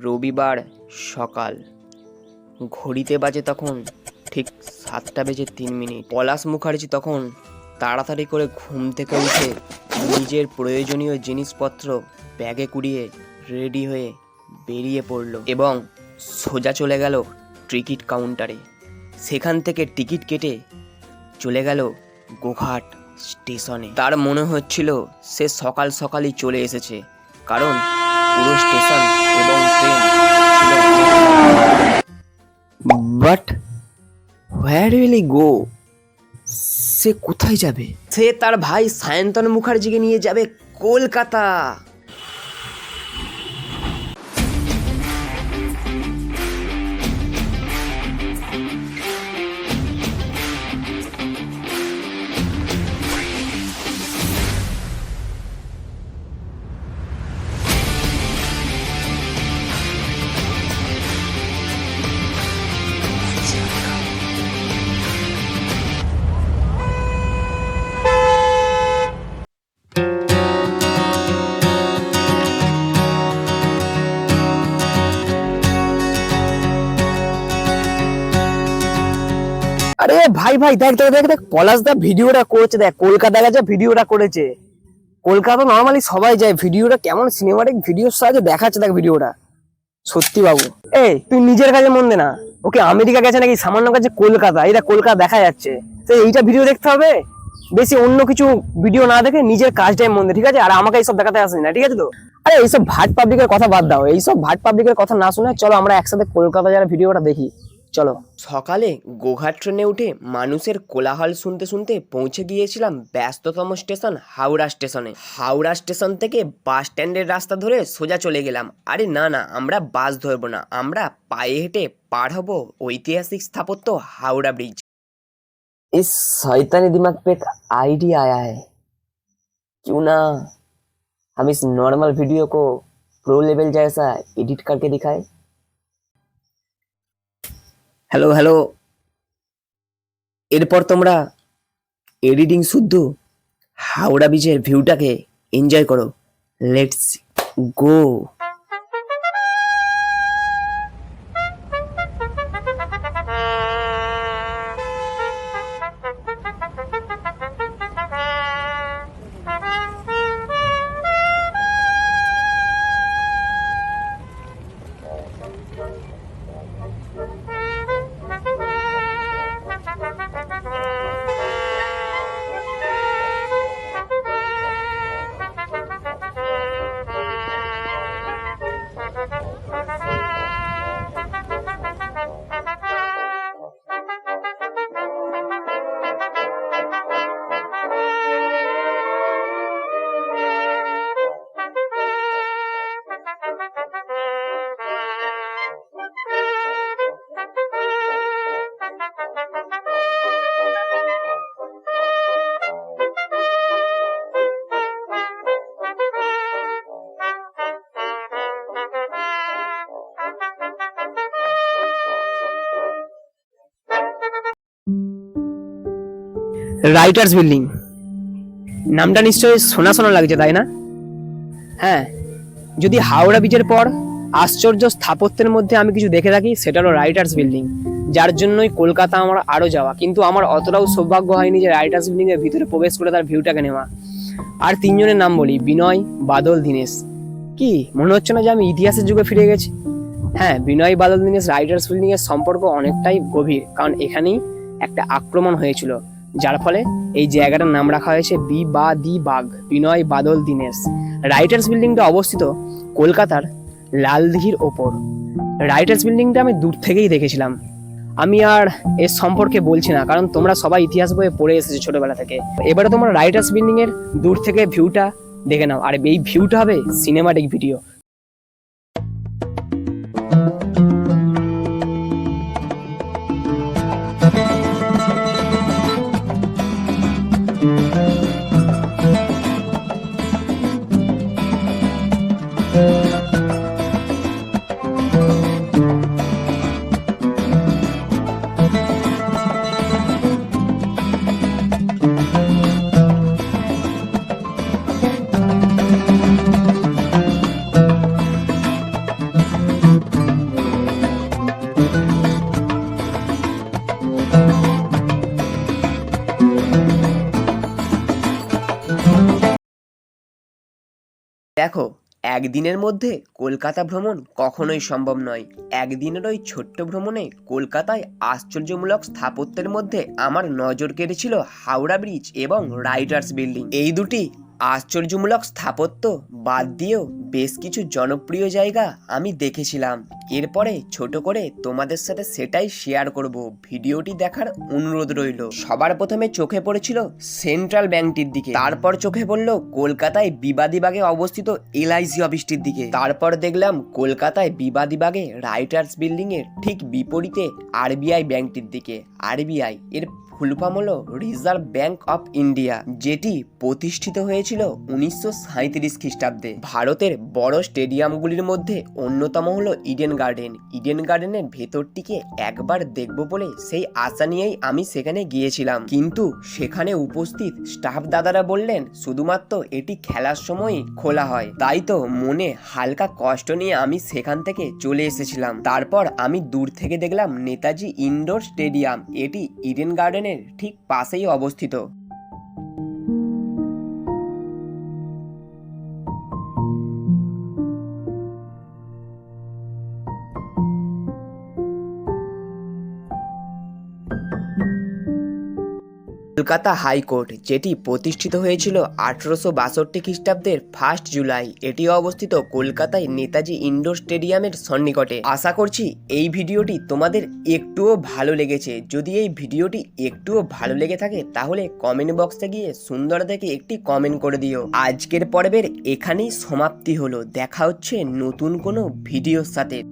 রবিবার সকাল, ঘড়িতে বাজে তখন ঠিক 7:03। পলাশ মুখার্জি তখন তাড়াতাড়ি করে ঘুম থেকে উঠে নিজের প্রয়োজনীয় জিনিসপত্র ব্যাগে কুড়িয়ে রেডি হয়ে বেরিয়ে পড়ল এবং সোজা চলে গেল টিকিট কাউন্টারে। সেখান থেকে টিকিট কেটে চলে গেল গোঘাট স্টেশনে। তার মনে হচ্ছিল সে সকাল সকালই চলে এসেছে, কারণ পুরো স্টেশন এবং ট্রেন ছিল। বাট হোয়ার উইল হি গো? সে কোথায় যাবে? সে তার ভাই সায়ন্তন মুখার্জিকে নিয়ে যাবে কলকাতা। আরে ভাই ভাই দেখ দেখ দেখ দেখ, পলাশ দা ভিডিওটা করেছে। দেখ কলকাতা গেছে, ভিডিওটা করেছে। কলকাতা নর্মালি সবাই যায়, ভিডিওটা কেমন সিনেমাটিক ভিডিওর সাহায্যে দেখাচ্ছে। দেখ ভিডিওটা সত্যি বাবু। এই তুই নিজের কাছে মন দে না, ওকে আমেরিকা গেছে নাকি সামান্য কাছে কলকাতা, এটা কলকাতা দেখা যাচ্ছে। তো এইটা ভিডিও দেখতে হবে, বেশি অন্য কিছু ভিডিও না দেখে নিজের কাজটাই মন দে, ঠিক আছে? আর আমাকে এইসব দেখাতে আসেনি না, ঠিক আছে তো? আরে এইসব ভাট পাবলিকের কথা বাদ দাও, এইসব ভাট পাবলিকের কথা না শুনে চলো আমরা একসাথে কলকাতা যারা ভিডিওটা দেখি, চলো। সকালে গোঘাট ট্রেনে উঠে মানুষের কোলাহল শুনতে শুনতে পৌঁছে গিয়েছিলাম ব্যস্ততম স্টেশন হাওড়া স্টেশনে। হাওড়া স্টেশন থেকে বাস স্ট্যান্ডের রাস্তা ধরে সোজা চলে গেলাম। আরে না না, আমরা বাস ধরবো না, আমরা পায়ে হেঁটে পার হবো ঐতিহাসিক স্থাপত্য हावड़ा ब्रिज। इस शैतानी दिमाग पे एक आइडिया आया है, क्यों ना हम इस नॉर्मल वीडियो को प्रो लेवल जैसा एडिट करके दिखाए। হ্যালো হ্যালো, এরপর তোমরা এডিটিং শুদ্ধ হাওড়া ব্রিজের ভিউটাকে এনজয় করো। Let's go. রাইটার্স বিল্ডিং নামটা নিশ্চয়ই শোনা শোনা লাগছে, তাই না? হ্যাঁ, যদি হাওড়া ব্রিজের পর আশ্চর্য স্থাপত্যের মধ্যে আমি কিছু দেখে থাকি, সেটা হলো রাইটার্স বিল্ডিং, যার জন্যই কলকাতা আমার আরও যাওয়া। কিন্তু আমার অতটাও সৌভাগ্য হয়নি যে রাইটার্স বিল্ডিং এর ভিতরে প্রবেশ করে তার ভিউটাকে নেওয়া। আর তিনজনের নাম বলি, বিনয়, বাদল, দীনেশ। কি মনে হচ্ছে না যে আমি ইতিহাসের যুগে ফিরে গেছি? হ্যাঁ, বিনয়, বাদল, দীনেশ রাইটার্স বিল্ডিং এর সম্পর্ক অনেকটাই গভীর, কারণ এখানেই একটা আক্রমণ হয়েছিল, যার ফলে এই জায়গাটার নাম রাখা হয়েছে বাগ, বিনয়, বাদল, দীনেশ। রাইটার্স বিল্ডিংটা অবস্থিত কলকাতার লালদিঘির ওপর। রাইটার্স বিল্ডিংটা আমি দূর থেকেই দেখেছিলাম। আমি আর এর সম্পর্কে বলছি না, কারণ তোমরা সবাই ইতিহাস বইয়ে পড়ে এসেছো ছোটবেলা থেকে। এবারে তোমরা রাইটার্স বিল্ডিং এর দূর থেকে ভিউটা দেখে নাও, আর এই ভিউটা হবে সিনেমাটিক ভিডিও। দেখো, একদিনের মধ্যে কলকাতা ভ্রমণ কখনোই সম্ভব নয়। একদিনের ওই ছোট্ট ভ্রমণে কলকাতায় আশ্চর্যমূলক স্থাপত্যের মধ্যে আমার নজর কেড়েছিল হাওড়া ব্রিজ এবং রাইটার্স বিল্ডিং। এই দুটি আশ্চর্যমূলক স্থাপত্য বাদ দিয়েও বেশ কিছু জনপ্রিয় জায়গা আমি দেখেছিলাম। এরপরে ছোট করে তোমাদের সাথে সেটাই শেয়ার করব। ভিডিওটি দেখার অনুরোধ রইল। সবার প্রথমে চোখে পড়েছিল সেন্ট্রাল ব্যাংকটির দিকে, তারপর চোখে পড়ল কলকাতায় বিবাদীবাগে অবস্থিত এলআইসি অফিসটির দিকে, তারপর দেখলাম কলকাতায় বিবাদীবাগে রাইটার্স বিল্ডিং এর ঠিক বিপরীতে আরবিআই ব্যাংকটির দিকে। আরবিআই এর ফুল ফর্ম হলো রিজার্ভ ব্যাংক অফ ইন্ডিয়া, যেটি প্রতিষ্ঠিত হয়েছিল 1937 খ্রিস্টাব্দে। ভারতের বড় স্টেডিয়ামগুলির মধ্যে অন্যতম হলো ইডেন গার্ডেন। ইডেন গার্ডেনের ভেতরটিকে একবার দেখব বলে সেই আশা নিয়েই আমি সেখানে গিয়েছিলাম, কিন্তু সেখানে উপস্থিত স্টাফ দাদারা বললেন শুধুমাত্র এটি খেলার সময়ই খোলা হয়। তাই তো মনে হালকা কষ্ট নিয়ে আমি সেখান থেকে চলে এসেছিলাম। তারপর আমি দূর থেকে দেখলাম নেতাজি ইনডোর স্টেডিয়াম, এটি ইডেন গার্ডেনের ঠিক পাশেই অবস্থিত। কলকাতা হাইকোর্ট, যেটি প্রতিষ্ঠিত হয়েছিল 1862 খ্রিস্টাব্দের 1 জুলাই, এটি অবস্থিত কলকাতায় নেতাজি ইনডোর স্টেডিয়ামের সন্নিকটে। আশা করছি এই ভিডিওটি তোমাদের একটুও ভালো লেগেছে। যদি এই ভিডিওটি একটুও ভালো লেগে থাকে তাহলে কমেন্ট বক্সে গিয়ে সুন্দর দেখে একটি কমেন্ট করে দিও। আজকের পর্বের এখানেই সমাপ্তি হলো। দেখা হচ্ছে নতুন কোনো ভিডিওর সাথে।